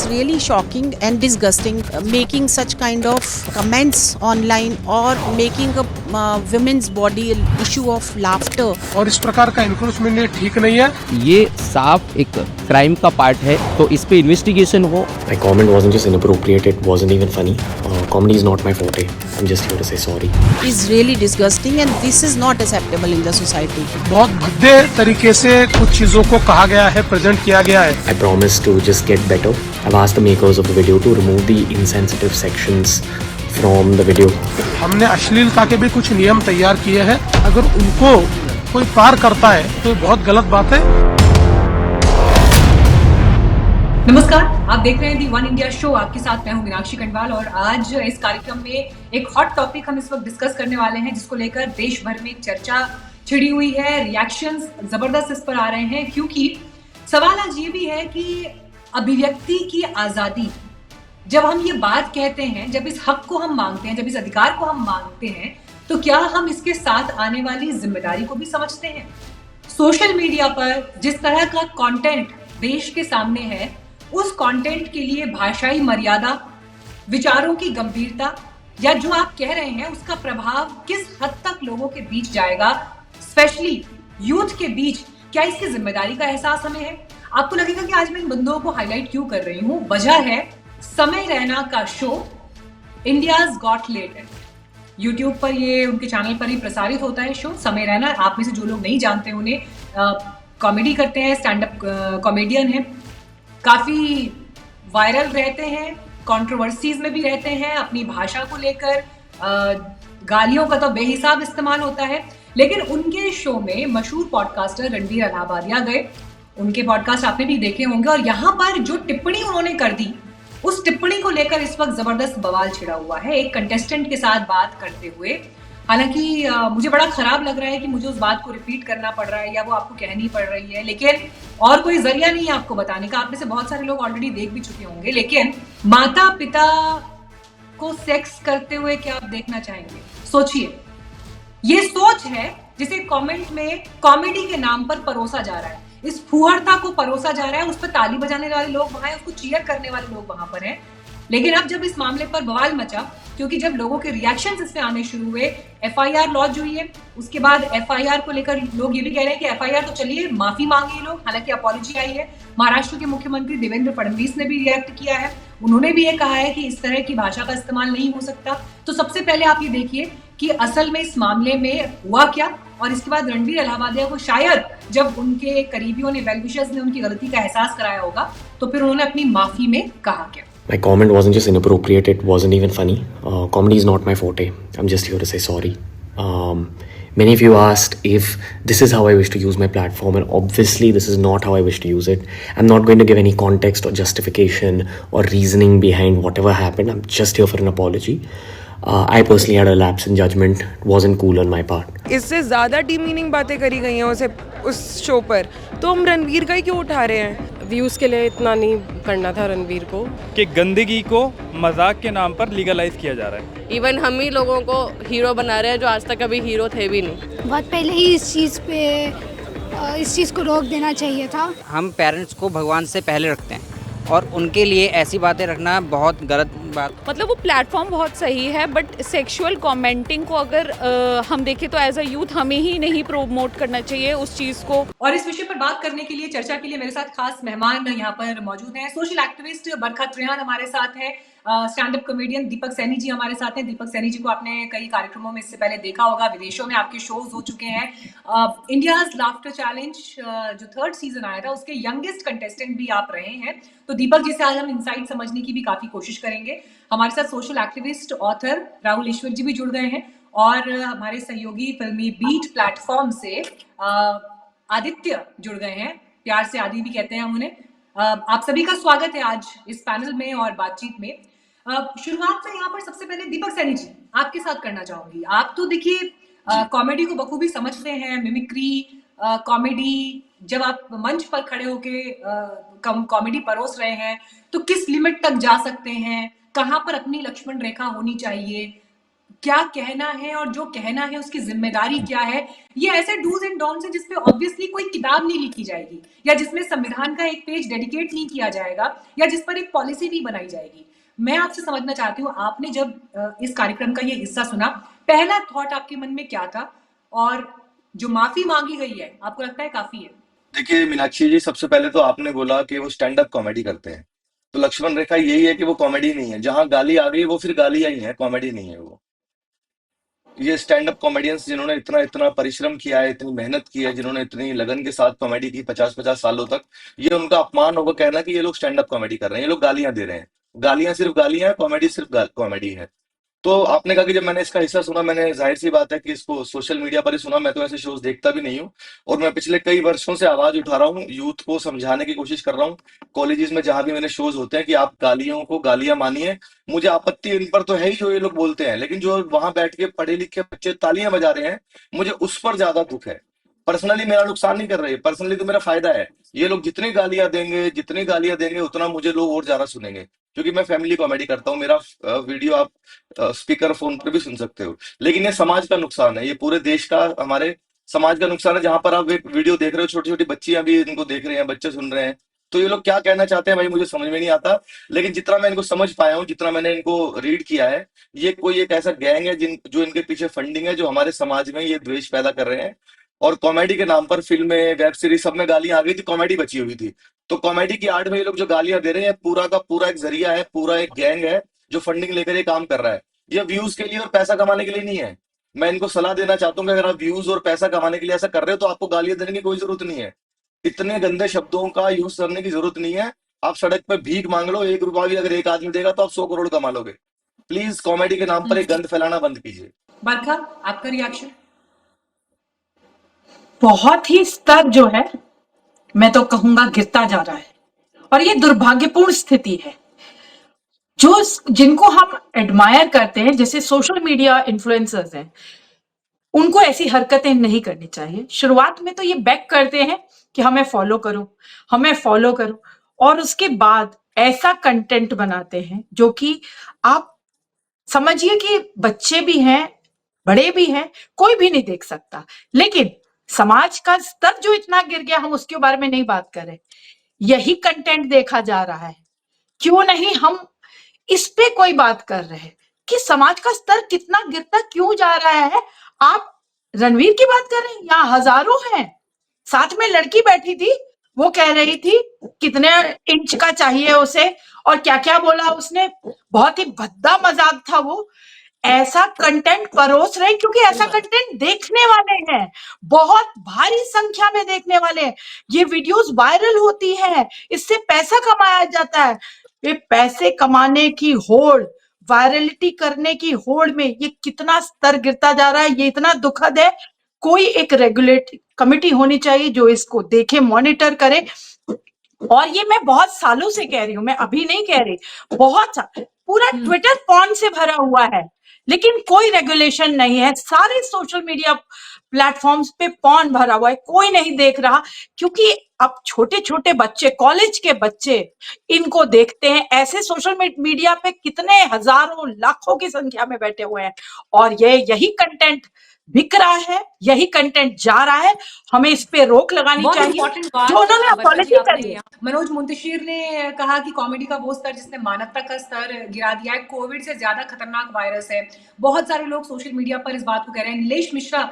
is really shocking and disgusting, making such kind of comments online or making a women's body an issue of laughter. और इस प्रकार का इन्क्रोचमेंट ये ठीक नहीं है। ये साफ एक क्राइम का पार्ट है, तो इस पे इन्वेस्टिगेशन हो। My comment wasn't just inappropriate, it wasn't even funny. Comedy is not my forte. I'm just here to say sorry. Is really disgusting and this is not acceptable in the society. बहुत भद्दे तरीके से कुछ चीजों को कहा गया है, present किया गया है। I promise to just get better. I've asked the makers of the video to remove the insensitive sections from the video. हमने अश्लीलता के भी कुछ नियम तैयार किए हैं। अगर उनको कोई पार करता है तो बहुत गलत बात है। नमस्कार, आप देख रहे हैं दी वन इंडिया शो। आपके साथ मैं हूं मीनाक्षी खंडवाल और आज इस कार्यक्रम में एक हॉट टॉपिक हम इस वक्त डिस्कस करने वाले हैं, जिसको लेकर देश भर में चर्चा छिड़ी हुई है। रिएक्शंस जबरदस्त इस पर आ रहे हैं, क्योंकि सवाल आज ये भी है कि अभिव्यक्ति की आजादी, जब हम ये बात कहते हैं, जब इस हक को हम मांगते हैं, जब इस अधिकार को हम मांगते हैं, तो क्या हम इसके साथ आने वाली जिम्मेदारी को भी समझते हैं? सोशल मीडिया पर जिस तरह का कंटेंट देश के सामने है, उस कंटेंट के लिए भाषाई मर्यादा, विचारों की गंभीरता या जो आप कह रहे हैं उसका प्रभाव किस हद तक लोगों के बीच जाएगा, स्पेशली यूथ के बीच, क्या इसकी जिम्मेदारी का एहसास हमें है? आपको लगेगा कि आज मैं इन बंदों को हाईलाइट क्यों कर रही हूँ। वजह है समय रैना का शो इंडियाज गॉट लेटेड। यूट्यूब पर ये उनके चैनल पर ही प्रसारित होता है शो। समय रैना, आप में से जो लोग नहीं जानते उन्हें, कॉमेडी करते हैं, स्टैंड अप कॉमेडियन हैं, काफी वायरल रहते हैं, कंट्रोवर्सीज में भी रहते हैं, अपनी भाषा को लेकर गालियों का तो बेहिसाब इस्तेमाल होता है। लेकिन उनके शो में मशहूर पॉडकास्टर रणवीर अलाहाबादिया गए। उनके पॉडकास्ट आपने भी देखे होंगे और यहाँ पर जो टिप्पणी उन्होंने कर दी, उस टिप्पणी को लेकर इस वक्त जबरदस्त बवाल छिड़ा हुआ है एक कंटेस्टेंट के साथ बात करते हुए। हालांकि मुझे बड़ा खराब लग रहा है कि मुझे उस बात को रिपीट करना पड़ रहा है या वो आपको कहनी पड़ रही है, लेकिन और कोई जरिया नहीं है आपको बताने का। आप में से बहुत सारे लोग ऑलरेडी देख भी चुके होंगे। लेकिन माता पिता को सेक्स करते हुए क्या आप देखना चाहेंगे? सोचिए, ये सोच है जिसे कमेंट में कॉमेडी के नाम पर परोसा जा रहा है। इस फूहड़ता को परोसा जा रहा है, उस पर ताली बजाने वाले लोग वहां हैं, उसको चीयर करने वाले लोग वहां पर हैं। लेकिन अब जब इस मामले पर बवाल मचा, क्योंकि जब लोगों के रिएक्शंस इसमें आने शुरू हुए, एफआईआर लॉन्च हुई है। उसके बाद एफआईआर को लेकर लोग ये भी कह रहे हैं कि एफआईआर तो चलिए, माफी मांगे लोग, हालांकि अपॉलॉजी आई है। महाराष्ट्र के मुख्यमंत्री देवेंद्र फडणवीस ने भी रिएक्ट किया है। उन्होंने भी ये कहा है कि इस तरह की भाषा का इस्तेमाल नहीं हो सकता। तो सबसे पहले आप ये देखिए कि असल में इस मामले में हुआ क्या, और इसके बाद रणवीर अलाहाबादिया को शायद जब उनके करीबियों ने, वेल विशर्स ने उनकी गलती का एहसास कराया होगा, तो फिर उन्होंने अपनी माफी में कहा क्या। My comment wasn't just inappropriate, it wasn't even funny. Comedy is not my forte. I'm just here to say sorry. Many of you asked if this is how I wish to use my platform, and obviously this is not how I wish to use it. I'm not going to give any context or justification or reasoning behind whatever happened. I'm just here for an apology. I personally had a lapse in judgment. It wasn't cool on my part. इससे ज़्यादा demeaning बातें करी गई हैं उस show पर, तो हम रणवीर का ही क्यों उठा रहे हैं? व्यूज़ के लिए इतना नहीं करना था रणवीर को, कि गंदगी को मजाक के नाम पर लीगलाइज किया जा रहा है। इवन हम ही लोगों को हीरो बना रहे हैं जो आज तक कभी हीरो थे भी नहीं। बहुत पहले ही इस चीज़ को रोक देना चाहिए था। हम पेरेंट्स को भगवान से पहले रखते हैं और उनके लिए ऐसी बातें रखना बहुत गलत बात। मतलब वो प्लेटफॉर्म बहुत सही है, बट सेक्सुअल कमेंटिंग को अगर हम देखें तो एज अ यूथ हमें ही नहीं प्रोमोट करना चाहिए उस चीज़ को। और इस विषय पर बात करने के लिए, चर्चा के लिए मेरे साथ खास मेहमान यहाँ पर मौजूद हैं। सोशल एक्टिविस्ट बरखा त्रेहान हमारे साथ हैं, स्टैंड अप कॉमेडियन दीपक सैनी जी हमारे साथ हैं। दीपक सैनी जी को आपने कई कार्यक्रमों में इससे पहले देखा होगा, विदेशों में आपके शोज हो चुके हैं। इंडियाज लाफ्टर चैलेंज जो 3rd सीजन आया था, उसके यंगेस्ट कंटेस्टेंट भी आप रहे हैं। तो दीपक जी से आज हम इनसाइट समझने की भी काफी कोशिश करेंगे। हमारे साथ सोशल एक्टिविस्ट ऑथर राहुल ईश्वर जी भी जुड़ गए हैं, और हमारे सहयोगी फिल्मी बीट प्लेटफॉर्म से आदित्य जुड़ गए हैं, प्यार से आदि भी कहते हैं हम उन्हें। आप सभी का स्वागत है आज इस पैनल में और बातचीत में। शुरुआत में यहाँ पर सबसे पहले दीपक सैनी जी आपके साथ करना चाहूंगी। आप तो देखिए कॉमेडी को बखूबी समझते हैं, मिमिक्री कॉमेडी, जब आप मंच पर खड़े होके कॉमेडी परोस रहे हैं तो किस लिमिट तक जा सकते हैं, कहाँ पर अपनी लक्ष्मण रेखा होनी चाहिए, क्या कहना है और जो कहना है उसकी जिम्मेदारी क्या है, ये ऐसे डूज एंड डोंट्स हैं जिसपे ऑब्वियसली कोई किताब नहीं लिखी जाएगी, या जिसमें संविधान का एक पेज डेडिकेट नहीं किया जाएगा, या जिस पर एक पॉलिसी नहीं बनाई जाएगी। मैं आपसे समझना चाहती हूँ, आपने जब इस कार्यक्रम का ये हिस्सा सुना, पहला थॉट आपके मन में क्या था, और जो माफी मांगी गई है आपको लगता है काफी है? देखिए मीनाक्षी जी, सबसे पहले तो आपने बोला कि वो स्टैंड अप कॉमेडी करते हैं, तो लक्ष्मण रेखा यही है कि वो कॉमेडी नहीं है। जहां गाली आ गई वो फिर गालियां ही है, कॉमेडी नहीं है वो। ये स्टैंड अप कॉमेडियंस जिन्होंने इतना इतना परिश्रम किया है, इतनी मेहनत की है, जिन्होंने इतनी लगन के साथ कॉमेडी की 50-50 सालों तक, ये उनका अपमान होगा कहना कि ये लोग स्टैंड अप कॉमेडी कर रहे हैं। ये लोग गालियां दे रहे हैं, गालियां सिर्फ गालियां है, कॉमेडी सिर्फ कॉमेडी है। तो आपने कहा कि जब मैंने इसका हिस्सा सुना, मैंने जाहिर सी बात है कि इसको सोशल मीडिया पर ही सुना। मैं तो ऐसे शोज देखता भी नहीं हूँ, और मैं पिछले कई वर्षों से आवाज उठा रहा हूँ, यूथ को समझाने की कोशिश कर रहा हूँ। कॉलेजेस में जहां भी मेरे शोज होते हैं कि आप गालियों को गालियां मानिए, मुझे आपत्ति इन पर तो है ही जो ये लोग बोलते हैं, लेकिन जो वहां बैठ के पढ़े लिखे बच्चे तालियां बजा रहे हैं, मुझे उस पर ज्यादा दुख है। पर्सनली मेरा नुकसान नहीं कर रहे, पर्सनली तो मेरा फायदा है। ये लोग जितनी गालियां देंगे उतना मुझे लोग और ज्यादा सुनेंगे, क्योंकि मैं फैमिली कॉमेडी करता हूँ। मेरा वीडियो आप स्पीकर फोन पर भी सुन सकते हो। लेकिन ये समाज का नुकसान है, ये पूरे देश का, हमारे समाज का नुकसान है। जहां पर आप एक वीडियो देख रहे हो, छोटी छोटी बच्चियां भी इनको देख रहे हैं, बच्चे सुन रहे हैं, तो ये लोग क्या कहना चाहते हैं भाई मुझे समझ में नहीं आता। लेकिन जितना मैं इनको समझ पाया हूँ, जितना मैंने इनको रीड किया है, ये कोई एक ऐसा गैंग है जो इनके पीछे फंडिंग है, जो हमारे समाज में ये द्वेष पैदा कर रहे हैं। और कॉमेडी के नाम पर फिल्में, वेब सीरीज, सब में गालियां आ गई थी, कॉमेडी बची हुई थी। तो कॉमेडी की आड़ में ये लोग जो गालियां दे रहे हैं, पूरा का पूरा एक जरिया है, पूरा एक गैंग है जो फंडिंग लेकर ये काम कर रहा है। ये व्यूज के लिए और पैसा कमाने के लिए नहीं है। मैं इनको सलाह देना चाहता हूँ कि अगर आप व्यूज और पैसा कमाने के लिए ऐसा कर रहे हो, तो आपको गालियां देने की कोई जरूरत नहीं है। इतने गंदे शब्दों का यूज करने की जरूरत नहीं है। आप सड़क पे भीख मांग लो, 1 रुपया भी अगर एक आदमी देगा तो आप 100 करोड़ कमा लोगे। प्लीज कॉमेडी के नाम पर एक गंद फैलाना बंद कीजिए। बरखा, आपका रिएक्शन? बहुत ही स्तर जो है, मैं तो कहूंगा गिरता जा रहा है, और ये दुर्भाग्यपूर्ण स्थिति है। जो जिनको हम एडमायर करते हैं, जैसे सोशल मीडिया इन्फ्लुएंसर्स हैं, उनको ऐसी हरकतें नहीं करनी चाहिए। शुरुआत में तो ये बैक करते हैं कि हमें फॉलो करो, हमें फॉलो करो, और उसके बाद ऐसा कंटेंट बनाते हैं जो कि आप समझिए कि बच्चे भी हैं, बड़े भी हैं, कोई भी नहीं देख सकता। लेकिन समाज का स्तर जो इतना गिर गया, हम उसके बारे में नहीं बात कर रहे। यही कंटेंट देखा जा रहा है, क्यों नहीं हम इस पे कोई बात कर रहे हैं कि समाज का स्तर कितना गिरता क्यों जा रहा है। आप रणवीर की बात कर रहे हैं, यहाँ हजारों हैं। साथ में लड़की बैठी थी, वो कह रही थी कितने इंच का चाहिए उसे, और क्या क्या बोला उसने, बहुत ही भद्दा मजाक था वो। ऐसा कंटेंट परोस रहे, क्योंकि ऐसा कंटेंट देखने वाले हैं, बहुत भारी संख्या में देखने वाले हैं। ये वीडियोस वायरल होती है, इससे पैसा कमाया जाता है। ये पैसे कमाने की होड़, वायरलिटी करने की होड़ में ये कितना स्तर गिरता जा रहा है, ये इतना दुखद है। कोई एक रेगुलेट कमिटी होनी चाहिए जो इसको देखे, मॉनिटर करे। और ये मैं बहुत सालों से कह रही हूँ, मैं अभी नहीं कह रही, बहुत पूरा ट्विटर पॉर्न से भरा हुआ है, लेकिन कोई रेगुलेशन नहीं है। सारे सोशल मीडिया प्लेटफॉर्म्स पे पॉर्न भरा हुआ है, कोई नहीं देख रहा, क्योंकि अब छोटे छोटे बच्चे, कॉलेज के बच्चे इनको देखते हैं। ऐसे सोशल मीडिया पे कितने हजारों लाखों की संख्या में बैठे हुए हैं, और यही कंटेंट बिक रहा है, यही कंटेंट जा रहा है। हमें इस पे रोक लगानी चाहिए। जो उन्होंने अपॉलॉजी करी है। मनोज मुंतशिर ने कहा कि कॉमेडी का वो स्तर जिसने मानवता का स्तर गिरा दिया है, कोविड से ज्यादा खतरनाक वायरस है। बहुत सारे लोग सोशल मीडिया पर इस बात को कह रहे हैं। नीलेश मिश्रा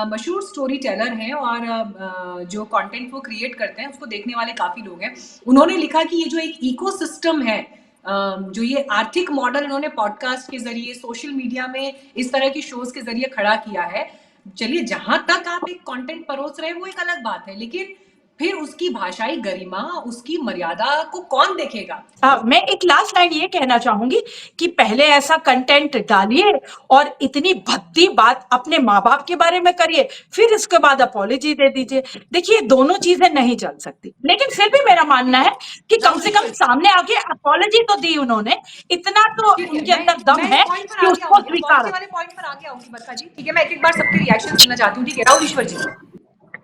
मशहूर स्टोरी टेलर हैं, और जो कंटेंट वो क्रिएट करते हैं उसको देखने वाले काफी लोग हैं। उन्होंने लिखा कि ये जो एक इकोसिस्टम है, जो ये आर्थिक मॉडल उन्होंने पॉडकास्ट के जरिए, सोशल मीडिया में इस तरह की शोज के जरिए खड़ा किया है। चलिए, जहां तक आप एक कंटेंट परोस रहे हैं वो एक अलग बात है, लेकिन फिर उसकी भाषाई गरिमा, उसकी मर्यादा को कौन देखेगा? मैं एक लास्ट लाइन ये कहना चाहूंगी कि पहले ऐसा कंटेंट डालिए और इतनी भद्दी बात अपने माँ बाप के बारे में करिए, फिर इसके बाद अपॉलॉजी दे दीजिए। देखिए, दोनों चीजें नहीं चल सकती, लेकिन फिर भी मेरा मानना है कि कम से कम सामने आके अपॉलॉजी तो दी उन्होंने, इतना तो उनके अंदर दम है कि उसको स्वीकार। पॉइंट पर आगे आऊंगी बरखा जी, ठीक है? मैं एक बार सबके रिएक्शन सुनना चाहती हूँ, ठीक है? राहुल ईश्वर जी,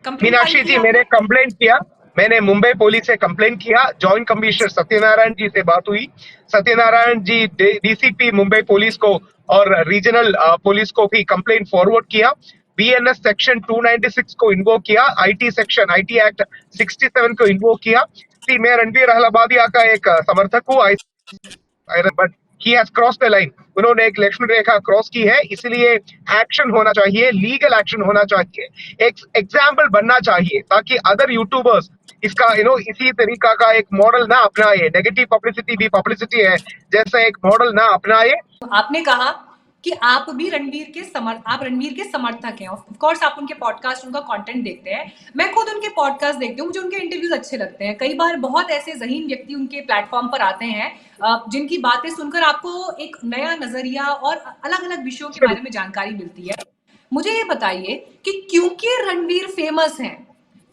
मीनाक्षी जी, मैंने कंप्लेंट किया, मैंने मुंबई पुलिस से कंप्लेंट किया। जॉइंट कमिश्नर सत्यनारायण जी से बात हुई। सत्यनारायण जी डीसीपी मुंबई पुलिस को और रीजनल पुलिस को भी कंप्लेंट फॉरवर्ड किया। बीएनएस सेक्शन 296 को इन्वोक किया, आईटी एक्ट 67 को इन्वोक किया। मैं रणवीर अहलाबादिया का एक समर्थक हूँ, but he has cross the line. उन्होंने एक लक्ष्मण रेखा क्रॉस की है, इसलिए एक्शन होना चाहिए, लीगल एक्शन होना चाहिए, एक एग्जाम्पल बनना चाहिए ताकि अदर यूट्यूबर्स इसका इसी तरीका का एक मॉडल ना अपनाए। नेगेटिव पब्लिसिटी भी पब्लिसिटी है, जैसा एक मॉडल ना अपनाए। आपने कहा कि आप रणवीर के समर्थक हैं। ऑफ कोर्स आप उनके पॉडकास्ट, उनका कंटेंट देखते हैं। मैं खुद उनके पॉडकास्ट देखती हूँ, मुझे उनके इंटरव्यूज अच्छे लगते हैं। कई बार बहुत ऐसे ज़हीन व्यक्ति उनके प्लेटफॉर्म पर आते हैं जिनकी बातें सुनकर आपको एक नया नजरिया और अलग अलग विषयों के बारे में जानकारी मिलती है। मुझे ये बताइए कि क्योंकि रणवीर फेमस हैं,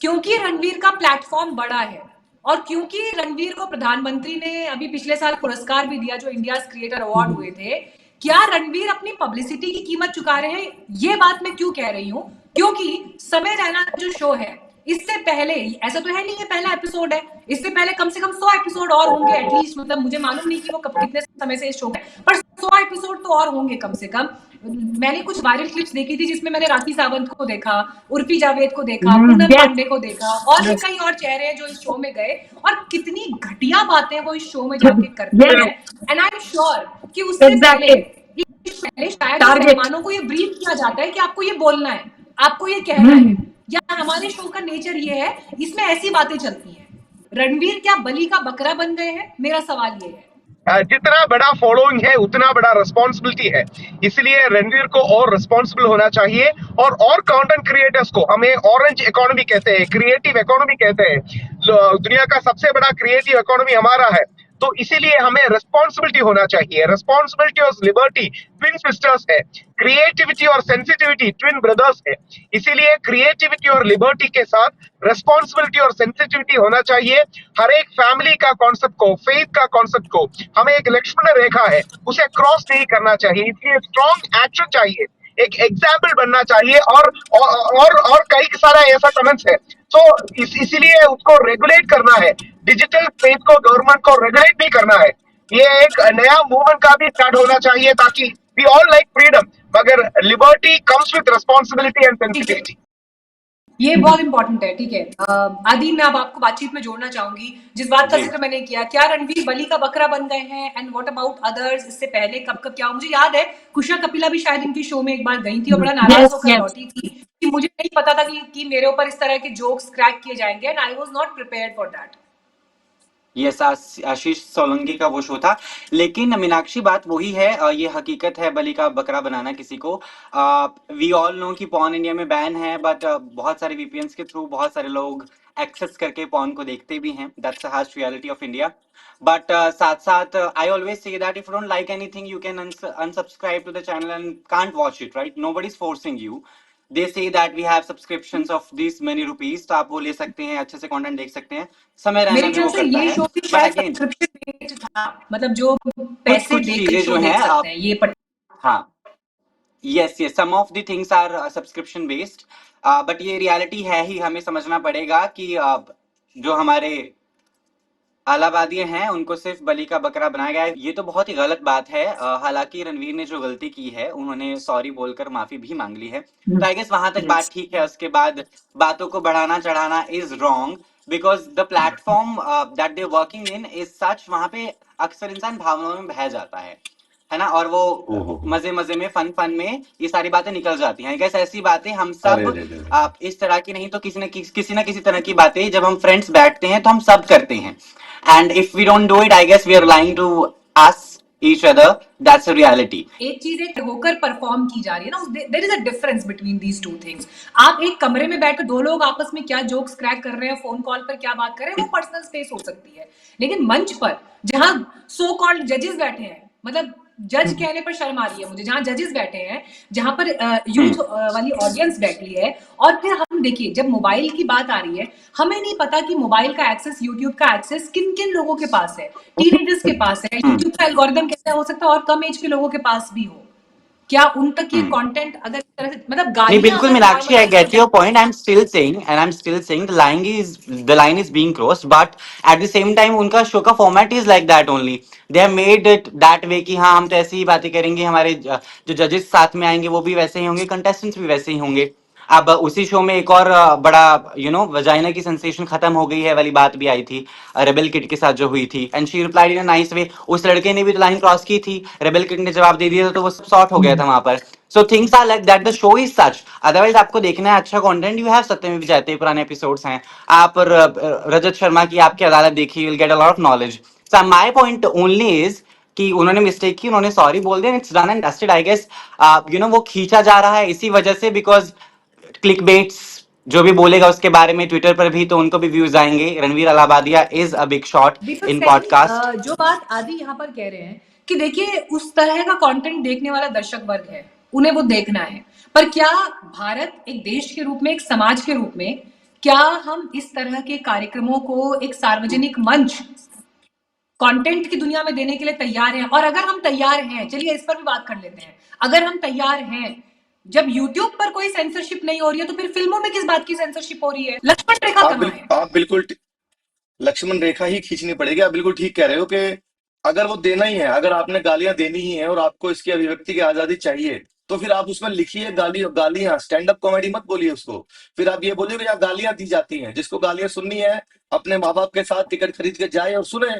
क्योंकि रणवीर का प्लेटफॉर्म बड़ा है और क्योंकि रणवीर को प्रधानमंत्री ने अभी पिछले साल पुरस्कार भी दिया जो इंडिया क्रिएटर अवार्ड हुए थे, क्या रणवीर अपनी पब्लिसिटी की कीमत चुका रहे हैं? ये बात मैं क्यों कह रही हूँ, क्योंकि समय रैना जो शो है, इससे पहले ऐसा तो है नहीं, ये पहला एपिसोड है, इससे पहले कम से कम 100 एपिसोड और होंगे एटलीस्ट। मतलब मुझे मालूम नहीं कि वो कितने समय से इस शो है, पर 100 एपिसोड तो और होंगे कम से कम। मैंने कुछ वायरल क्लिप्स देखी थी जिसमें मैंने राखी सावंत को देखा, उर्फी जावेद को देखा, पूनम पांडे को देखा और भी कई और चेहरे हैं जो इस शो में गए और कितनी घटिया बातें वो इस शो में जाके करते हैं। एंड आई एम श्योर कि उससे पहले शायद मेहमानों को ये ब्रीफ किया जाता है कि आपको ये बोलना है, आपको ये कहना है, या हमारे शो का नेचर ये है, इसमें ऐसी बातें चलती हैं। रणवीर क्या बलि का बकरा बन गए हैं? मेरा सवाल ये है। जितना बड़ा फॉलोइंग है उतना बड़ा रिस्पॉन्सिबिलिटी है, इसलिए रणवीर को और रिस्पॉन्सिबल होना चाहिए। और कंटेंट क्रिएटर्स को हमें ऑरेंज इकोनॉमी कहते हैं, क्रिएटिव इकोनॉमी कहते हैं। दुनिया का सबसे बड़ा क्रिएटिव इकोनॉमी हमारा है, तो इसीलिए हमें रिस्पॉन्सिबिलिटी होना चाहिए। रिस्पॉन्सिबिलिटी और लिबर्टी ट्विन सिस्टर्स है, क्रिएटिविटी और सेंसिटिविटी ट्विन ब्रदर्स है। इसीलिए क्रिएटिविटी और लिबर्टी के साथ रिस्पॉन्सिबिलिटी और सेंसिटिविटी होना चाहिए। हर एक फैमिली का कॉन्सेप्ट को, फेथ का कॉन्सेप्ट को हमें एक लक्ष्मण रेखा है, उसे क्रॉस नहीं करना चाहिए। इसलिए स्ट्रॉन्ग एक्शन चाहिए, एक एग्जाम्पल बनना चाहिए। और कई सारा ऐसा कमेंट्स है, तो इसीलिए उसको रेगुलेट करना है। डिजिटल स्पेस को गवर्नमेंट को रेगुलेट भी करना है। ये एक नया मूवमेंट का भी स्टार्ट होना चाहिए ताकि वी ऑल लाइक फ्रीडम, मगर liberty comes with responsibility and sensitivity. ये बहुत इंपॉर्टेंट है, ठीक है। आदि, मैं अब आपको बातचीत में जोड़ना चाहूंगी जिस बात का जिक्र मैंने किया, क्या रणवीर बलि का बकरा बन गए हैं? And what about others? इससे पहले कब क्या हुआ? मुझे याद है कुशा कपिला भी शायद इनकी शो में एक बार गई थी और बड़ा नाराज होकर लौटी थी कि मुझे नहीं पता था कि मेरे ऊपर इस तरह के जोक्स क्रैक किए जाएंगे, and I was not prepared for that. Yes, Ashish Solanki का वो शो था। लेकिन मीनाक्षी, बात वही है, ये हकीकत है बलि का बकरा बनाना किसी को। वी ऑल नो कि पॉर्न इंडिया में बैन है, बट बहुत सारे वीपीएन्स के थ्रू बहुत सारे लोग एक्सेस करके पॉर्न को देखते भी हैं। That's the harsh reality of India. But साथ साथ I always say that if you don't like anything you can unsubscribe to the channel and can't watch it, right? Nobody is forcing you. They say that we have subscriptions of these many rupees, तो आप वो ले सकते हैं, अच्छे से content देख सकते हैं। समय रहने में वो करता है, but again मतलब जो पैसे देके शो देख सकते हैं, ये हाँ, yes, some of the things are subscription based, but ये reality है ही, हमें समझना पड़ेगा कि जो हमारे अलाहाबादी हैं उनको सिर्फ बलि का बकरा बनाया गया है। ये तो बहुत ही गलत बात है। हालांकि रणवीर ने जो गलती की है उन्होंने सॉरी बोलकर माफी भी मांग ली है, तो आई गेस वहां तक बात ठीक है। उसके बाद बातों को बढ़ाना चढ़ाना is wrong, because the platform that they working in is such, वहां पे अक्सर इंसान भावनाओं में बह जाता है ना, और वो मजे मजे में फन में ये सारी बातें निकल जाती हैं। गैस ऐसी बातें हम सब आप इस तरह की नहीं तो किसी न किसी तरह की बातें जब हम फ्रेंड्स बैठते हैं तो हम सब करते हैं। And if we don't do it, I guess we are lying to us each other. That's a reality. एक चीज एक होकर परफॉर्म की जा रही है ना, there is a difference between these two things. आप एक कमरे में बैठकर दो लोग आपस में क्या जोक्स क्रैक कर रहे हैं, फोन कॉल पर क्या बात कर रहे हैं, वो पर्सनल स्पेस हो सकती है। लेकिन मंच पर जहां सो कॉल्ड जजेस बैठे हैं, मतलब जज कहने पर शर्म आ रही है मुझे, जहां जजेस बैठे हैं, जहां पर यूथ वाली ऑडियंस बैठी है, और फिर हम देखिए जब मोबाइल की बात आ रही है, हमें नहीं पता कि मोबाइल का एक्सेस, यूट्यूब का एक्सेस किन किन लोगों के पास है। टीनेजर्स के पास है, यूट्यूब का एल्गोरिदम कैसा हो सकता है और कम एज के लोगों के पास भी हो। क्या उन तक ये हम्म कंटेंट अगर इस तरह से मतलब नहीं गालियां बिल्कुल अगर मीनाक्षी नॉर्मल आई उसको get your point I am still saying the line is being crossed but at the same time उनका शो का format is like that only they have made it that way कि हाँ हम तो ऐसी ही बातें करेंगे हमारे जो जजेस साथ में आएंगे वो भी वैसे ही होंगे कंटेस्टेंट्स भी वैसे ही होंगे अब उसी शो में एक और बड़ा वजाइना की सेंसेशन खत्म हो गई है वाली बात भी आई थी रेबल किड के साथ जो हुई थी and she replied in a nice way उस लड़के ने भी तो लाइन क्रॉस की थी रेबल किड ने जवाब दे दिया था तो वो सब सॉर्ट हो गया था वहां पर so things are like that the show is such otherwise आपको देखना है अच्छा कंटेंट यू हैव सत्यम भी जाते पुराने एपिसोड्स हैं आप रजत शर्मा की आपकी अदालत देखी will get a lot of knowledge so my point only is कि उन्होंने मिस्टेक की उन्होंने सॉरी बोल दिया it's done and dusted I guess वो खींचा जा रहा है इसी वजह से बिकॉज क्लिक बेट्स जो भी बोलेगा उसके बारे में ट्विटर पर भी तो उनको भी व्यूज आएंगे Ranveer Allahbadia is a big shot because in सही पॉडकास्ट जो बात आदि यहाँ पर कह रहे हैं कि देखिए उस तरह का कंटेंट देखने वाला दर्शक वर्ग है उन्हें वो देखना है पर क्या भारत एक देश के रूप में एक समाज के रूप में क्या हम इस तरह के कार्यक्रमों को एक सार्वजनिक मंच कंटेंट की दुनिया में देने के लिए तैयार हैं और अगर हम तैयार हैं चलिए इस पर भी बात कर लेते हैं अगर हम तैयार हैं जब YouTube पर कोई सेंसरशिप नहीं हो रही है तो फिर फिल्मों में किस बात की सेंसरशिप हो रही है लक्ष्मण रेखा कहाँ है आप बिल्कुल लक्ष्मण रेखा ही खींचनी पड़ेगी आप बिल्कुल ठीक कह रहे हो कि अगर वो देना ही है अगर आपने गालियां देनी ही है और आपको इसकी अभिव्यक्ति की आजादी चाहिए तो फिर आप उसमें लिखिए गालियां स्टैंड अप कॉमेडी मत बोलिए उसको फिर आप ये बोलिए कि यहाँ गालियां दी जाती हैं जिसको गालियां सुननी है अपने माँ बाप के साथ टिकट खरीद के जाए और सुने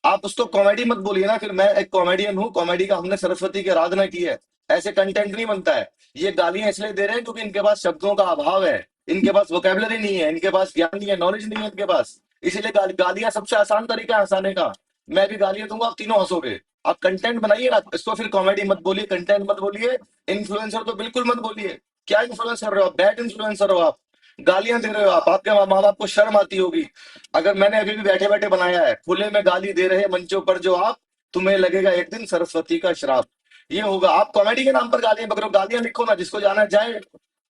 आप उसको कॉमेडी मत बोलिए ना फिर मैं एक कॉमेडियन हूँ कॉमेडी का हमने सरस्वती की आराधना की है ऐसे कंटेंट नहीं बनता है ये गालियां इसलिए दे रहे हैं क्योंकि इनके पास शब्दों का अभाव है इनके पास वोकेबलरी नहीं है इनके पास ज्ञान नहीं है नॉलेज नहीं है इनके पास इसीलिए गालियां सबसे आसान तरीका है हंसाने का मैं भी गालियां दूंगा आप तीनों हंसोगे आप कंटेंट बनाइए ना इसको फिर कॉमेडी मत बोलिए कंटेंट मत बोलिए इन्फ्लुएंसर तो बिल्कुल मत बोलिए क्या इन्फ्लुएंस कर रहे हो आप बैड इन्फ्लुएंसर हो आप गालियां दे रहे हो आप आपके माँ बाप को शर्म आती होगी अगर मैंने अभी भी बैठे बैठे बनाया है खुले में गाली दे रहे मंचों पर जो आप तुम्हें लगेगा एक दिन सरस्वती का श्राप ये होगा आप कॉमेडी के नाम पर गालियां बकरो गालियां लिखो ना जिसको जाना जाए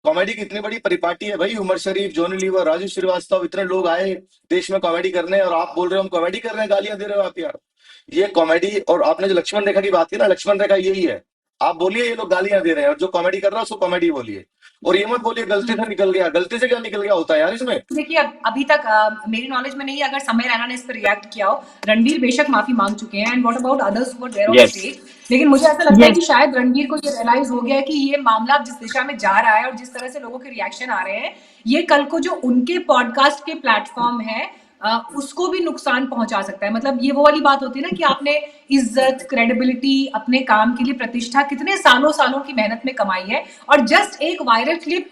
कॉमेडी की इतनी बड़ी परिपाटी है भाई उमर शरीफ जॉनी लीवर राजू श्रीवास्तव इतने लोग आए देश में कॉमेडी करने और आप बोल रहे हो हम कॉमेडी कर रहे हैं गालियां दे रहे हो आप यार ये कॉमेडी और आपने जो लक्ष्मण रेखा की बात की ना लक्ष्मण रेखा यही है आप बोलिए ये लोग गालियां दे रहे हैं और जो कॉमेडी कर रहा है उसको कॉमेडी बोलिए और ये मत बोलिए गलती से निकल गया गलती से क्या निकल गया होता है यार इसमें देखिए अभी तक मेरी नॉलेज में नहीं है अगर समय रैना ने इस पर रिएक्ट किया हो रणवीर बेशक माफी मांग चुके हैं and what about others who were there on stage लेकिन मुझे ऐसा लगता है कि शायद रणवीर को ये रियलाइज हो गया है कि ये मामला जिस दिशा में जा रहा है और जिस तरह से लोगों के रिएक्शन आ रहे हैं ये कल को जो उनके पॉडकास्ट के प्लेटफॉर्म है उसको भी नुकसान पहुंचा सकता है मतलब ये वो वाली बात होती है ना कि आपने इज्जत क्रेडिबिलिटी अपने काम के लिए प्रतिष्ठा कितने सालों सालों की मेहनत में कमाई है और जस्ट एक वायरल क्लिप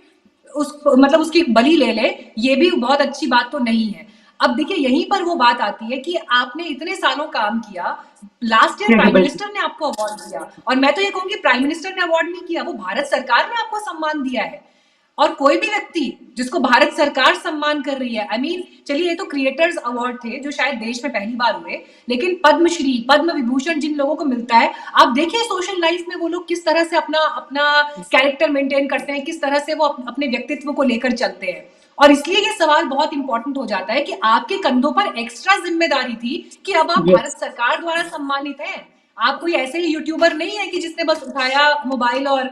मतलब उसकी बलि ले ले ये भी बहुत अच्छी बात तो नहीं है अब देखिए यहीं पर वो बात आती है कि आपने इतने सालों काम किया लास्ट ईयर प्राइम मिनिस्टर ने आपको अवार्ड दिया और मैं तो ये कहूंगी प्राइम मिनिस्टर ने अवार्ड नहीं किया वो भारत सरकार ने आपको सम्मान दिया है और कोई भी व्यक्ति जिसको भारत सरकार सम्मान कर रही है आई मीन चलिए ये तो क्रिएटर्स अवार्ड थे जो शायद देश में पहली बार हुए लेकिन पद्मश्री पद्म विभूषण जिन लोगों को मिलता है आप देखिए सोशल लाइफ में वो लोग किस तरह से अपना कैरेक्टर मेंटेन करते हैं किस तरह से वो अपने व्यक्तित्व को लेकर चलते हैं और इसलिए ये सवाल बहुत इंपॉर्टेंट हो जाता है कि आपके कंधों पर एक्स्ट्रा जिम्मेदारी थी कि अब आप भारत सरकार द्वारा सम्मानित हैं आप कोई ऐसे ही यूट्यूबर नहीं है कि जिसने बस उठाया मोबाइल और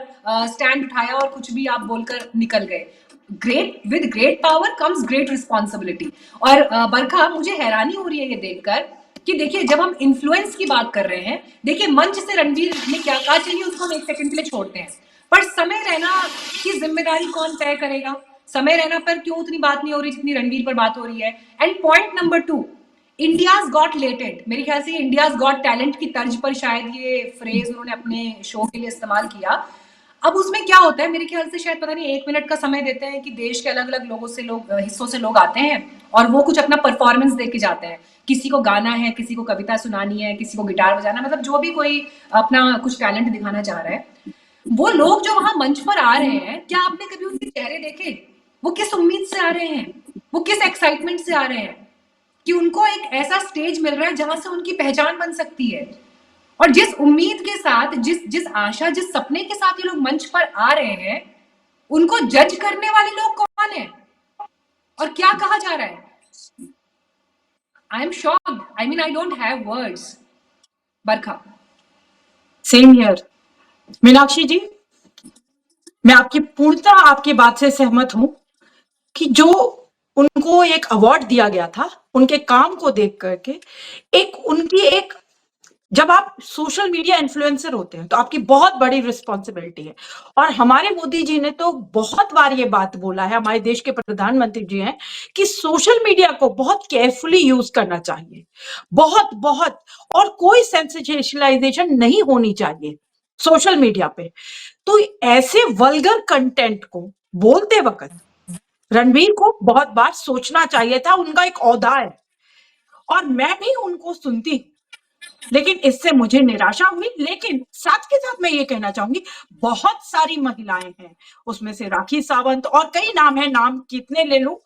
स्टैंड उठाया और कुछ भी आप बोलकर निकल गए great with great power comes great responsibility और बरखा मुझे हैरानी हो रही है ये देखकर कि देखिए जब हम इन्फ्लुएंस की बात कर रहे हैं देखिए मंच से रणवीर ने क्या कहा चलिए उसको हम एक सेकंड के लिए छोड़ते हैं पर समय रहना की जिम्मेदारी कौन तय करेगा समय रहना पर क्यों उतनी बात नहीं हो रही जितनी रणवीर पर बात हो रही है and point number 2 India's got लेटेड मेरे ख्याल से इंडियाज गॉट टैलेंट की तर्ज पर शायद ये फ्रेज उन्होंने अपने शो के लिए इस्तेमाल किया अब उसमें क्या होता है मेरे ख्याल से शायद पता नहीं 1 मिनट का समय देते हैं कि देश के अलग अलग लोगों से हिस्सों से लोग आते हैं और वो कुछ अपना परफॉर्मेंस दे के जाते हैं किसी को गाना है किसी को कविता सुनानी है किसी को गिटार बजाना मतलब जो भी कोई अपना कुछ टैलेंट दिखाना चाह रहा है वो लोग जो वहां मंच पर आ रहे हैं क्या आपने कभी उनके चेहरे देखे वो किस उम्मीद से आ रहे हैं वो किस एक्साइटमेंट से आ रहे हैं कि उनको एक ऐसा स्टेज मिल रहा है जहां से उनकी पहचान बन सकती है और जिस उम्मीद के साथ जिस आशा जिस सपने के साथ ये लोग मंच पर आ रहे हैं उनको जज करने वाले लोग कौन है और क्या कहा जा रहा है I am shocked I mean I don't have words Barkha same here Meenakshi ji मैं आपकी पूर्णतः आपकी बात से सहमत हूं कि जो उनको एक अवार्ड दिया गया था उनके काम को देख करके, एक उनकी एक, जब आप सोशल मीडिया इन्फ्लुएंसर होते हैं तो आपकी बहुत बड़ी रिस्पॉन्सिबिलिटी है। और हमारे मोदी जी ने तो बहुत बार ये बात बोला है, हमारे देश के प्रधानमंत्री जी हैं, कि सोशल मीडिया को बहुत केयरफुली यूज करना चाहिए, बहुत बहुत, और कोई सेंसेशनलाइजेशन नहीं होनी चाहिए सोशल मीडिया पे। तो ऐसे वल्गर कंटेंट को बोलते वक्त रणवीर को बहुत बार सोचना चाहिए था, उनका एक ओहदा है और मैं भी उनको सुनती हूं, लेकिन इससे मुझे निराशा हुई। लेकिन साथ के साथ मैं ये कहना चाहूंगी, बहुत सारी महिलाएं हैं उसमें से, राखी सावंत और कई नाम है, नाम कितने ले लूं,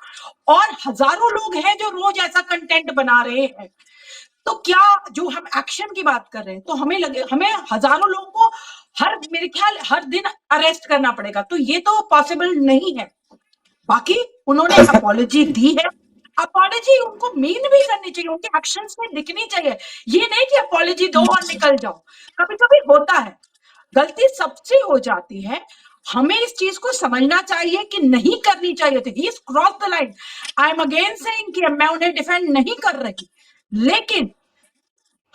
और हजारों लोग हैं जो रोज ऐसा कंटेंट बना रहे हैं। तो क्या जो हम एक्शन की बात कर रहे हैं, तो हमें हजारों लोगों को मेरे ख्याल हर दिन अरेस्ट करना पड़ेगा, तो ये तो पॉसिबल नहीं है। बाकी उन्होंने अपॉलॉजी दी है, अपॉलॉजी उनको मीन भी करनी चाहिए, उनके एक्शंस में दिखनी चाहिए। ये नहीं कि अपॉलॉजी दो और निकल जाओ, कभी कभी होता है, गलती सबसे हो जाती है। हमें इस चीज को समझना चाहिए कि नहीं करनी चाहिए थी, he cross the line. I am again saying कि मैं उन्हें डिफेंड नहीं कर रही, लेकिन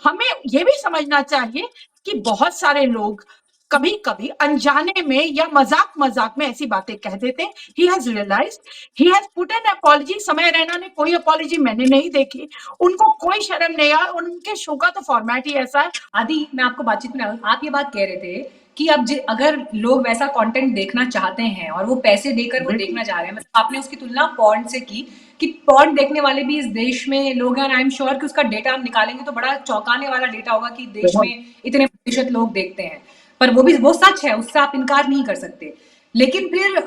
हमें यह भी समझना चाहिए कि बहुत सारे लोग कभी कभी अनजाने में या मजाक में ऐसी बातें कह देते हैं। He has realized, he has put an apology. Samay Raina ने कोई अपॉलॉजी मैंने नहीं देखी, उनको कोई शर्म नहीं आया, उनके शो का तो फॉर्मेट ही ऐसा है। आदि, मैं आपको बातचीत में आप ये बात कह रहे थे कि अब अगर लोग वैसा कंटेंट देखना चाहते हैं और वो पैसे देकर वो देखना चाह रहे हैं, मतलब आपने उसकी तुलना पॉर्न से की कि पॉर्न देखने वाले भी इस देश में लोग हैं। आई एम श्योर कि उसका डेटा हम निकालेंगे तो बड़ा चौंकाने वाला डेटा होगा कि देश में इतने प्रतिशत लोग देखते हैं, पर वो सच है, उससे आप इनकार नहीं कर सकते। लेकिन फिर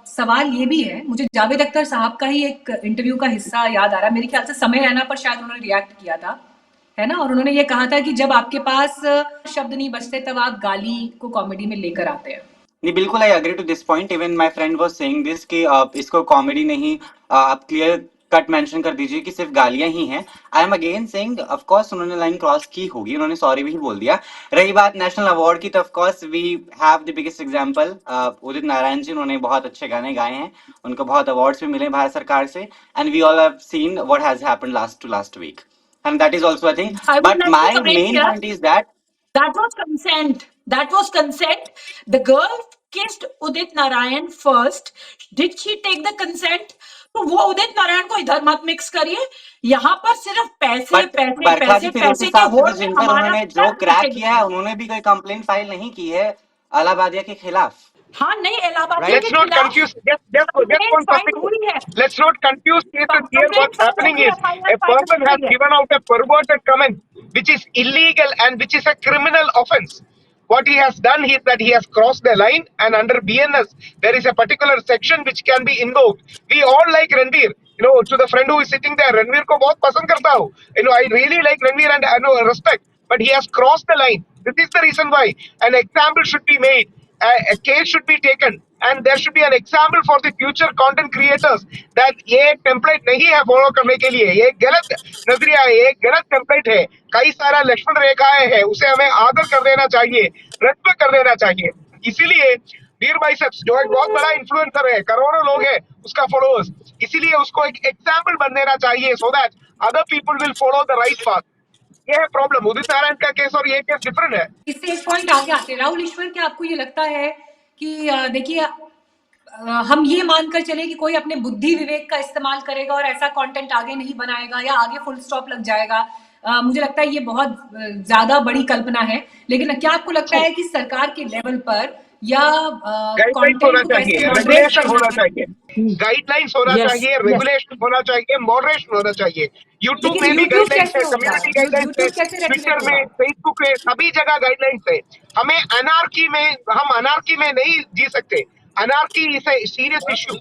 सवाल ये भी है, मुझे जावेद अख्तर साहब का ही एक इंटरव्यू का हिस्सा याद आ रहा है, मेरे ख्याल से समय रैना पर शायद उन्होंने रिएक्ट किया था, है ना, और उन्होंने ये कहा था कि जब आपके पास शब्द नहीं बचते तब आप गाली को कॉमेडी में लेकर आते हैं। नहीं, बिल्कुल I agree to this point. Even my friend was saying this कि आप इसको कॉमेडी नहीं, आप क्लियर कट मेंशन कर दीजिए कि सिर्फ गालियां ही हैं। आई am again saying, of course उन्होंने लाइन क्रॉस की होगी, उन्होंने सॉरी भी बोल दिया। रही बात नेशनल अवार्ड की, तो of course we have the biggest example, Udit Narayan ji, उन्होंने बहुत अच्छे गाने गाए हैं, उनको बहुत अवार्ड्स भी मिले भारत सरकार से, and we all have seen what has happened last week, and that is also a thing. But my main point is that was consent. That was consent. The girl kissed Udit Narayan first. Did she take the consent? तो वो उदित नारायण को इधर मत mix करिए, यहाँ पर सिर्फ पैसे पैसे के होड़ में उन्होंने जो क्रैक किया है, उन्होंने भी कोई कंप्लेंट फाइल नहीं की है अलाहाबादिया के खिलाफ। हाँ नहीं, Let's not confuse. Just one second. Let's not confuse cases here. What's happening is a person has given out a perverted comment, which is illegal and which is a criminal offence. What he has done is that he has crossed the line, and under BNS there is a particular section which can be invoked. We all like Ranveer. You know, to the friend who is sitting there, Ranveer को बहुत पसंद करता हूँ. You know, I really like Ranveer and I know respect, but he has crossed the line. This is the reason why an example should be made. A case should be taken and there should be an example for the future content creators that ये template नहीं है follow करने के लिए, ये गलत नजरिया है, ये गलत टेम्पलेट है, कई सारा लक्ष्मण रेखाएं हैं, उसे हमें आदर कर देना चाहिए, रद्द कर देना चाहिए। इसीलिए वीर बाइसेप्स जो एक बहुत बड़ा इन्फ्लुएंसर है, करोड़ों लोग हैं उसका फॉलोअर्स, इसीलिए उसको एक एग्जाम्पल बन देना चाहिए so that other people will follow the right path. ये है प्रॉब्लम। उदित नारायण का केस और ये केस डिफरेंट है। इससे एक पॉइंट आगे आते हैं, राहुल ईश्वर, क्या आपको ये लगता है कि देखिए हम ये मानकर चले कि कोई अपने बुद्धि विवेक का इस्तेमाल करेगा और ऐसा कंटेंट आगे नहीं बनाएगा या आगे फुल स्टॉप लग जाएगा? मुझे लगता है ये बहुत ज्यादा बड़ी कल्पना है, लेकिन क्या आपको लगता है कि सरकार के लेवल पर या गाइडलाइंस होना चाहिए, रेगुलेशन होना चाहिए, गाइडलाइंस होना चाहिए, रेगुलेशन होना चाहिए, मॉडरेशन होना चाहिए। यूट्यूब में भी गाइडलाइंस है, कम्युनिटी गाइडलाइंस है, ट्विटर में, फेसबुक में, सभी जगह गाइडलाइंस है। हमें हम अनार्की में नहीं जी सकते। Anarchy is a serious issue,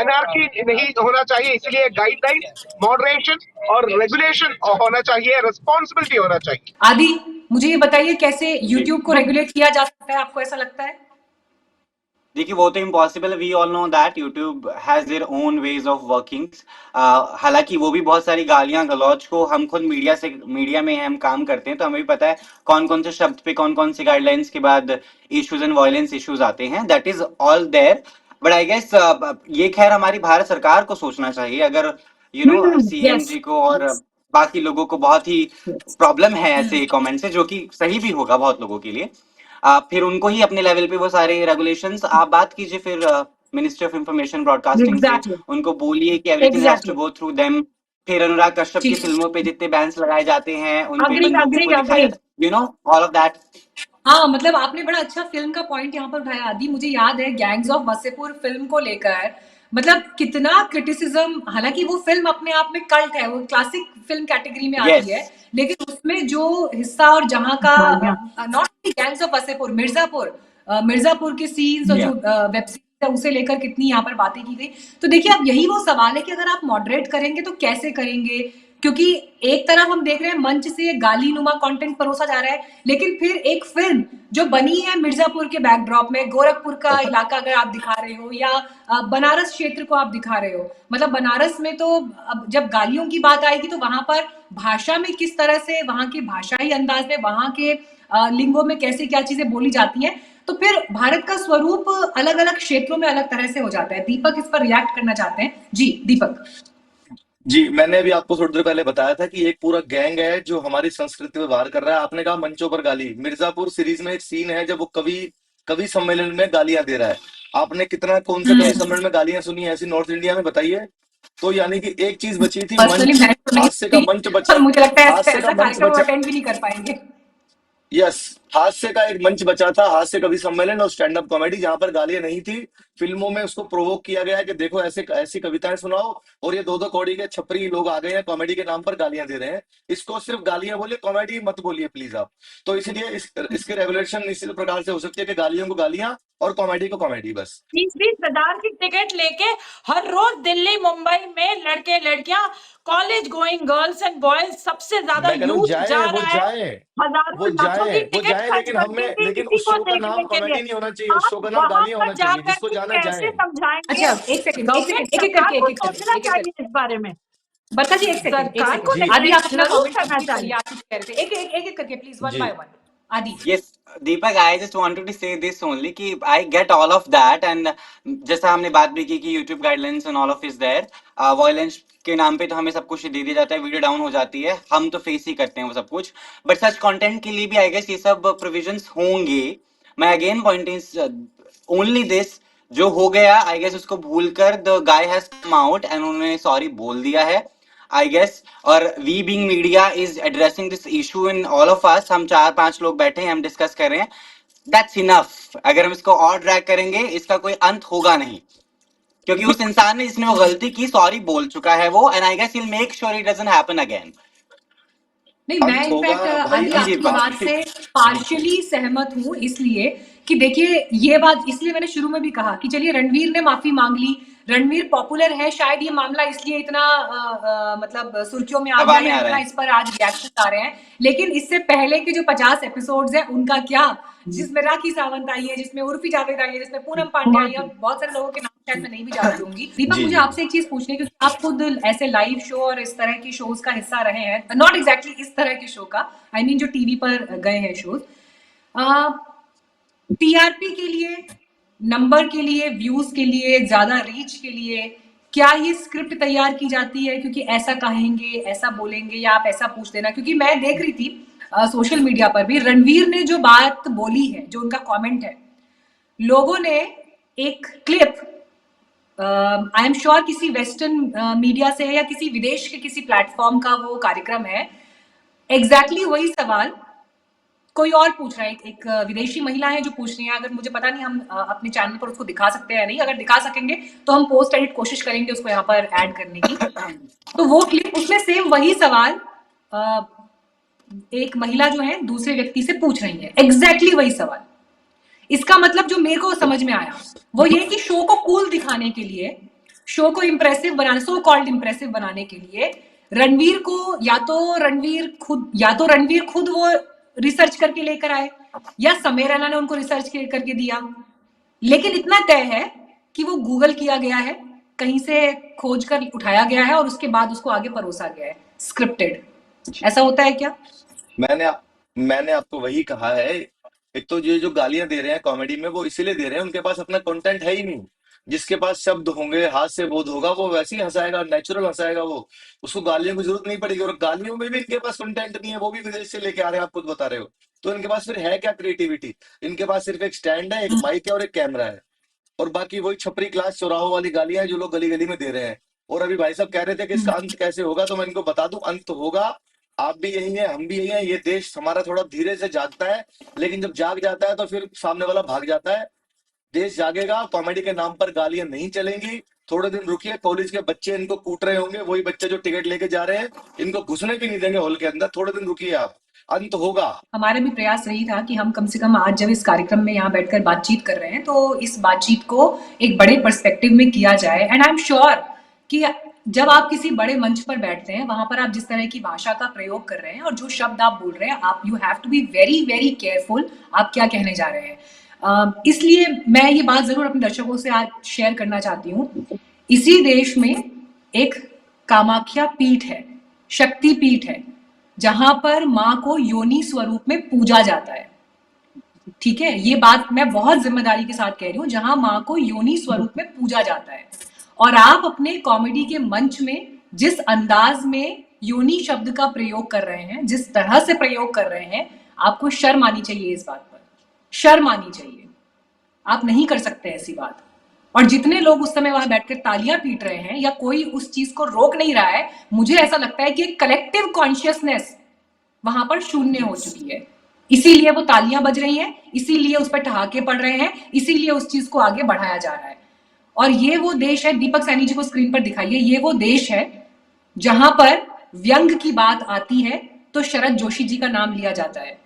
anarchy नहीं होना चाहिए, इसलिए गाइडलाइंस, मॉडरेशन और रेगुलेशन होना चाहिए, रिस्पॉन्सिबिलिटी होना चाहिए। आदि, मुझे ये बताइए कैसे यूट्यूब को रेगुलेट किया जा सकता है, आपको ऐसा लगता है? देखिए वो तो impossible, we all know that YouTube has their own ways of working. हालांकि वो भी बहुत सारी गालियां गलौज को, हम खुद मीडिया में हम काम करते हैं तो हमें भी पता है कौन कौन से शब्द पे कौन कौन से गाइडलाइंस के बाद इश्यूज एंड वायलेंस इश्यूज आते हैं, that is all there. But I guess ये खैर हमारी भारत सरकार को सोचना चाहिए, अगर सीएम यस जी को और बाकी लोगों को बहुत ही प्रॉब्लम है ऐसे कमेंट से, जो कि सही भी होगा बहुत लोगों के लिए, फिर उनको ही अपने लेवल पे वो सारे रेगुलेशंस आप बात कीजिए फिर मिनिस्ट्री ऑफ इंफॉर्मेशन ब्रॉडकास्टिंग से, एग्जैक्टली उनको बोलिए कि everything has to exactly go through them. फिर अनुराग कश्यप की ठीक फिल्मों पे जितने बैन्स लगाए जाते हैं उन पे अग्री बंदूकों अग्री को दिखाया अग्री जाता है, ऑल ऑफ दैट। हाँ, मतलब आपने बड़ा अच्छा फिल्म का पॉइंट यहाँ पर उठाया आदि। मुझे याद है गैंग्स ऑफ वसेपुर फिल्म को लेकर मतलब कितना क्रिटिसिज्म, हालांकि वो फिल्म अपने आप में कल्ट है, वो क्लासिक फिल्म कैटेगरी में आती यस है, लेकिन उसमें जो हिस्सा और जहाँ का गालियां not gangs of Wasseypur, Mirzapur के सीन्स और जो वेब सीरीज है उसे लेकर कितनी यहाँ पर बातें की गई। तो देखिए अब यही वो सवाल है कि अगर आप मॉडरेट करेंगे तो कैसे करेंगे, क्योंकि एक तरफ हम देख रहे हैं मंच से गाली नुमा कंटेंट परोसा जा रहा है, लेकिन फिर एक फिल्म जो बनी है मिर्जापुर के बैकड्रॉप में, गोरखपुर का इलाका अगर आप दिखा रहे हो या बनारस क्षेत्र को आप दिखा रहे हो, मतलब बनारस में तो अब जब गालियों की बात आएगी तो वहां पर भाषा में किस तरह से, वहां के भाषाई अंदाज में, वहां के लिंगों में कैसे क्या चीजें बोली जाती हैं, तो फिर भारत का स्वरूप अलग अलग क्षेत्रों में अलग तरह से हो जाता है। दीपक इस पर रिएक्ट करना चाहते हैं। जी दीपक। जी, मैंने अभी आपको थोड़ी देर पहले बताया था कि एक पूरा गैंग है जो हमारी संस्कृति पे वार कर रहा है। आपने कहा मंचों पर गाली, मिर्जापुर सीरीज में एक सीन है जब वो कवि कवि सम्मेलन में गालियां दे रहा है। आपने कितना कौन से कवि सम्मेलन में गालियां सुनी है ऐसी नॉर्थ इंडिया में, बताइए। तो यानी कि एक चीज बची थी, पर्सनली मंच, मैंने तो नहीं हास्य का मंच सुनी, बचा, और मुझे लगता है हास्य ऐसा का मंच कार्यक्रम बचा। अटेंड भी नहीं कर पाएंगे। यस, हास्य का एक मंच बचा था, हास्य कवि सम्मेलन और स्टैंड अप कॉमेडी, जहां पर गालियां नहीं थी। फिल्मों में उसको प्रोवोक किया गया है कि देखो ऐसे ऐसी कविताएं सुनाओ, और ये दो दो कौड़ी के छपरी लोग आ गए हैं, कॉमेडी के नाम पर गालियां दे रहे हैं। इसको सिर्फ गालियां बोलिए, कॉमेडी मत बोलिए प्लीज आप। तो इसलिए इसके रेगुलेशन इसी प्रकार से हो सकती है कि गालियों को गालियां और कॉमेडी को कॉमेडी, बस। 20-20 हजार की टिकट लेके हर रोज दिल्ली मुंबई में लड़के लड़कियां, college going girls and boys, सबसे ज्यादा मैं कह रहा हूँ यूथ जाए, जा वो रहा है। जाए, हजारों वो लाखों की जाए, वो टिकट जाए, खर्च लेकिन करते हमें, थे लेकिन किसी उस को शो का देखने नाम के लिए। कॉमेडी नहीं होना चाहिए, उस आप शो का नाम वहां गालियां पर होना चाहिए, जाकर जिसको के जाना कैसे जाए। समझाएंगे? अच्छा एक सेकंड गवर्नमेंट एक एक सरकार करके को एक एक सोचना करके चाहिए इस बारे में। बता जी, एक सेकंड सरकार को जी, आदि आप अपना जरूर कमेंट करना कंप्लीट करिए, चाहिए। आप कुछ कह रहे थे, एक करके please, one G, by one. आदि। Yes Deepak, I just wanted to say this only कि I get all of that, and जैसा हमने बात भी की कि YouTube guidelines and all of is there, violence के नाम पे तो हमें सब कुछ दे दिया जाता है, वीडियो डाउन हो जाती है, हम तो फेस ही करते हैं वो सब कुछ, बट सच कंटेंट के लिए भी आई गेस ये सब प्रोविजंस होंगे। मैं अगेन पॉइंटिंग ओनली दिस, जो हो गया आई गेस उसको भूलकर the guy has come out and उन्होंने सॉरी बोल दिया है आई गेस। और we being media is addressing this issue in all of us, हम 4-5 लोग बैठे हैं, हम डिस्कस कर रहे हैं, दैट्स इनफ। अगर हम इसको और ड्रैग करेंगे इसका कोई अंत होगा नहीं, क्योंकि उस इंसान ने जिसने वो गलती की सॉरी बोल चुका है वो, and I guess he will make sure it doesn't happen again. नहीं, मैं अंत होगा इनफैक्ट भाई, आदि जी जी आपकी बात बात से पार्शियली सहमत हूँ, इसलिए कि देखिए ये बात, इसलिए मैंने शुरू में भी कहा कि चलिए रणवीर ने माफी मांग ली, रणवीर पॉपुलर है, शायद ये मामला इसलिए इतना मतलब सुर्खियों में आ हवा गया में या आ रहा इतना है। इस पर आज रिएक्शन आ रहे हैं, लेकिन इससे पहले के जो 50 एपिसोड्स हैं उनका क्या, जिसमें राखी सावंत आई है, जिसमें उर्फी जावेद आई है, जिसमें पूनम पांडे आई है, और बहुत सारे लोगों के नाम शायद मैं नहीं भी जानती होंगी। दीपक जी, मुझे जी, आपसे एक चीज पूछनी है, क्योंकि आप खुद ऐसे लाइव शो और इस तरह की शोज का हिस्सा रहे हैं, नॉट एग्जैक्टली इस तरह के शो का, आई मीन जो टीवी पर गए हैं शोज, टीआरपी के लिए, नंबर के लिए, व्यूज के लिए, ज्यादा रीच के लिए क्या ये स्क्रिप्ट तैयार की जाती है, क्योंकि ऐसा कहेंगे, ऐसा बोलेंगे, या आप ऐसा पूछ देना, क्योंकि मैं देख रही थी सोशल मीडिया पर भी रणवीर ने जो बात बोली है, जो उनका कमेंट है, लोगों ने एक क्लिप, आई एम श्योर किसी वेस्टर्न मीडिया से है या किसी विदेश के किसी प्लेटफॉर्म का वो कार्यक्रम है, एग्जैक्टली वही सवाल कोई और पूछ रहा है, एक विदेशी महिला है जो पूछ रही है, अगर मुझे पता नहीं हम अपने चैनल पर उसको दिखा सकते हैं या नहीं, अगर दिखा सकेंगे तो हम पोस्ट एडिट कोशिश करेंगे उसको यहाँ पर ऐड करने की। तो वो क्लिप, उसमें सेम वही सवाल एक महिला जो है दूसरे व्यक्ति से पूछ रही है, एग्जैक्टली वही सवाल। इसका मतलब जो मेरे को समझ में आया वो ये कि शो को कूल दिखाने के लिए, शो को इंप्रेसिव बनाने, सो कॉल्ड इंप्रेसिव बनाने के लिए रणवीर को या तो रणवीर खुद वो रिसर्च करके लेकर आए, या समेर राणा ने उनको रिसर्च करके दिया, लेकिन इतना तय है कि वो गूगल किया गया है, कहीं से खोज कर उठाया गया है और उसके बाद उसको आगे परोसा गया है, स्क्रिप्टेड। ऐसा होता है क्या? मैंने आपको वही कहा है। एक तो ये जो गालियां दे रहे हैं कॉमेडी में, वो इसीलिए दे रहे हैं, उनके पास अपना कंटेंट है ही नहीं। जिसके पास शब्द होंगे, हास्य बोध होगा, वो वैसे ही हंसाएगा, नेचुरल हंसाएगा, वो उसको गालियों की जरूरत नहीं पड़ेगी। और गालियों में भी इनके पास कंटेंट नहीं है, वो भी विदेश से लेके आ रहे हैं, आप खुद बता रहे हो। तो इनके पास फिर है क्या क्रिएटिविटी? इनके पास सिर्फ एक स्टैंड है, एक माइक है और एक कैमरा है, और बाकी वही छपरी क्लास चौराहों वाली गालियां हैं जो लोग गली गली में दे रहे हैं। और अभी भाई साहब कह रहे थे कि इसका अंत कैसे होगा, तो मैं इनको बता दूं, अंत होगा। आप भी यही है, हम भी यही है। ये देश हमारा थोड़ा धीरे से जागता है, लेकिन जब जाग जाता है तो फिर सामने वाला भाग जाता है। देश जागेगा, कॉमेडी के नाम पर गालियां नहीं चलेंगी। थोड़े दिन रुकिए, कॉलेज के बच्चे इनको कूट रहे होंगे, वही बच्चे जो टिकट लेके जा रहे हैं, इनको घुसने भी नहीं देंगे हॉल के अंदर। थोड़े दिन रुकिए आप, अंत होगा। हमारा भी प्रयास यही था कि हम कम से कम आज जब इस कार्यक्रम में यहाँ बैठकर बातचीत कर रहे हैं तो इस बातचीत को एक बड़े पर्सपेक्टिव में किया जाए। एंड आई एम श्योर कि जब आप किसी बड़े मंच पर बैठते हैं, वहां पर आप जिस तरह की भाषा का प्रयोग कर रहे हैं और जो शब्द आप बोल रहे हैं, आप you have to be very very careful आप क्या कहने जा रहे हैं। इसलिए मैं ये बात जरूर अपने दर्शकों से आज शेयर करना चाहती हूँ। इसी देश में एक कामाख्या पीठ है, शक्ति पीठ है, जहां पर माँ को योनि स्वरूप में पूजा जाता है। ठीक है, ये बात मैं बहुत जिम्मेदारी के साथ कह रही हूँ, जहां माँ को योनि स्वरूप में पूजा जाता है। और आप अपने कॉमेडी के मंच में जिस अंदाज में योनि शब्द का प्रयोग कर रहे हैं, जिस तरह से प्रयोग कर रहे हैं, आपको शर्म आनी चाहिए। इस बात पर शर्म आनी चाहिए। आप नहीं कर सकते ऐसी बात। और जितने लोग उस समय वहां बैठकर तालियां पीट रहे हैं या कोई उस चीज को रोक नहीं रहा है, मुझे ऐसा लगता है कि एक कलेक्टिव कॉन्शियसनेस वहां पर शून्य हो चुकी है। इसीलिए वो तालियां बज रही हैं, इसीलिए उस पर ठहाके पड़ रहे हैं, इसीलिए उस चीज को आगे बढ़ाया जा रहा है। और ये वो देश है, दीपक सैनी जी को स्क्रीन पर दिखाइए, ये वो देश है जहां पर व्यंग की बात आती है तो शरद जोशी जी का नाम लिया जाता है।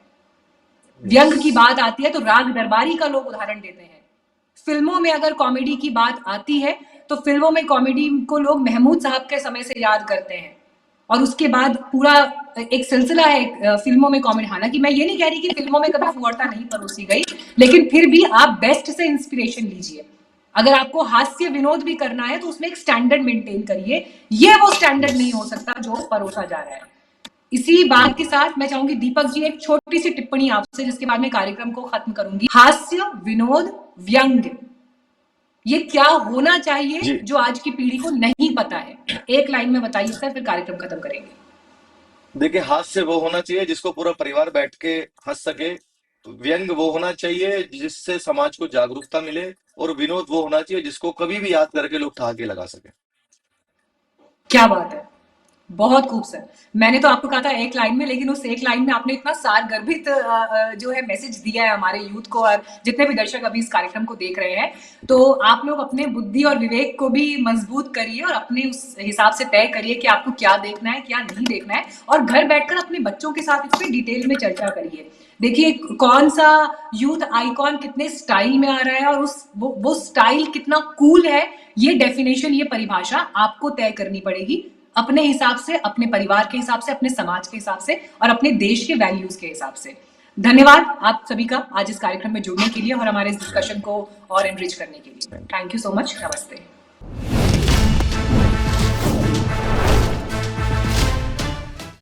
व्यंग की बात आती है तो राग दरबारी का लोग उदाहरण देते हैं। फिल्मों में अगर कॉमेडी की बात आती है तो फिल्मों में कॉमेडी को लोग महमूद साहब के समय से याद करते हैं। और उसके बाद पूरा एक सिलसिला है फिल्मों में कॉमेडी। हालांकि मैं ये नहीं कह रही कि फिल्मों में कभी फुहरता नहीं परोसी गई, लेकिन फिर भी आप बेस्ट से इंस्पिरेशन लीजिए। अगर आपको हास्य विनोद भी करना है तो उसमें एक स्टैंडर्ड मेंटेन करिए। ये वो स्टैंडर्ड नहीं हो सकता जो परोसा जा रहा है। इसी बात के साथ मैं चाहूंगी दीपक जी एक छोटी सी टिप्पणी आपसे, जिसके बाद मैं कार्यक्रम को खत्म करूंगी। हास्य विनोद व्यंग, ये क्या होना चाहिए जो आज की पीढ़ी को नहीं पता है? एक लाइन में बताइए सर, फिर कार्यक्रम खत्म करेंगे। देखिए, हास्य वो होना चाहिए जिसको पूरा परिवार बैठ के हंस सके। व्यंग वो होना चाहिए जिससे समाज को जागरूकता मिले, और विनोद वो होना चाहिए जिसको कभी भी याद करके लोग ठहाके लगा सके। क्या बात है, बहुत खूब सर। मैंने तो आपको कहा था एक लाइन में, लेकिन उस एक लाइन में आपने इतना सारगर्भित जो है मैसेज दिया है हमारे यूथ को और जितने भी दर्शक अभी इस कार्यक्रम को देख रहे हैं। तो आप लोग अपने बुद्धि और विवेक को भी मजबूत करिए और अपने उस हिसाब से तय करिए कि आपको क्या देखना है, क्या नहीं देखना है, और घर बैठकर अपने बच्चों के साथ इस पर डिटेल में चर्चा करिए। देखिए कौन सा यूथ आइकॉन कितने स्टाइल में आ रहा है और वो स्टाइल कितना कूल है, ये डेफिनेशन, ये परिभाषा आपको तय करनी पड़ेगी अपने हिसाब से, अपने परिवार के हिसाब से, अपने समाज के हिसाब से और अपने देश के वैल्यूज के हिसाब से। धन्यवाद आप सभी का आज इस कार्यक्रम में जुड़ने के लिए और हमारे इस डिस्कशन को और एनरिच करने के लिए। Thank you so much. नमस्ते।